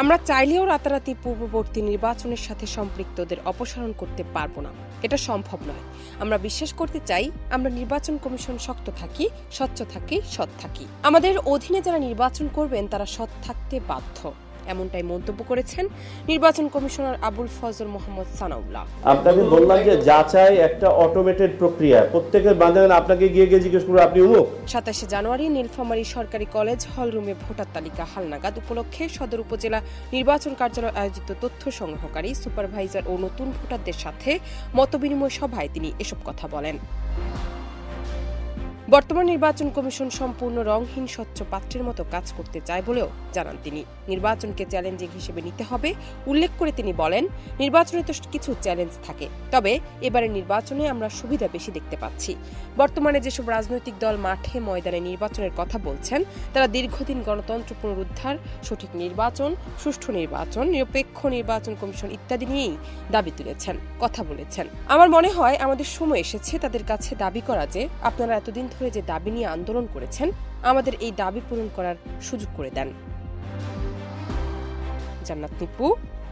আমরা চাইলেও রাতারাতি পূর্ববর্তী নির্বাচনের সাথে সম্পৃক্তদের অপসারণ করতে পারবো না, এটা সম্ভব নয়। আমরা বিশ্বাস করতে চাই আমরা নির্বাচন কমিশন শক্ত থাকি, স্বচ্ছ থাকি, সৎ থাকি। আমাদের অধীনে যারা নির্বাচন করবেন তারা সৎ থাকতে বাধ্য, এমনটাই মন্তব্য করেছেন নির্বাচন কমিশনার আবুল ফজল মোহাম্মদ সানাউল্লাহ। আপনাকে বললাম যে যাচাই একটা অটোমেটেড প্রক্রিয়া, প্রত্যেকের বান্ধবন আপনাকে গিয়ে জিজ্ঞেস করবে আপনি অমুক। 27 জানুয়ারি নীলফামারী সরকারি কলেজ হলরুমে ভোটার তালিকা হালনাগাদ উপলক্ষে সদর উপজেলা নির্বাচন কার্যালয় আয়োজিত তথ্য সংগ্রহকারী সুপারভাইজার ও নতুন ভোটারদের সাথে মতবিনিময় সভায় তিনি এসব কথা বলেন। বর্তমান নির্বাচন কমিশন সম্পূর্ণ রংহীন স্বচ্ছ পাত্রের মতো কাজ করতে চায় বলেও জানান তিনি। নির্বাচনকে চ্যালেঞ্জিং হিসেবে নিতে হবে উল্লেখ করে তিনি বলেন, নির্বাচনে তো কিছু চ্যালেঞ্জ থাকে, তবে এবারের নির্বাচনে আমরা সুবিধা বেশি দেখতে পাচ্ছি। বর্তমানে যেসব রাজনৈতিক দল মাঠে ময়দানে নির্বাচনের কথা বলছেন তারা দীর্ঘদিন গণতন্ত্র পুনরুদ্ধার, সঠিক নির্বাচন, সুষ্ঠু নির্বাচন, নিরপেক্ষ নির্বাচন কমিশন ইত্যাদি নিয়েই দাবি তুলেছেন, কথা বলেছেন। আমার মনে হয় আমাদের সময় এসেছে তাদের কাছে দাবি করা যে আপনারা এতদিন ধরে যে দাবি নিয়ে আন্দোলন করেছেন আমাদের এই দাবি পূরণ করার সুযোগ করে দেন। জান্নাত নিপু,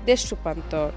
দেশ রূপান্তর।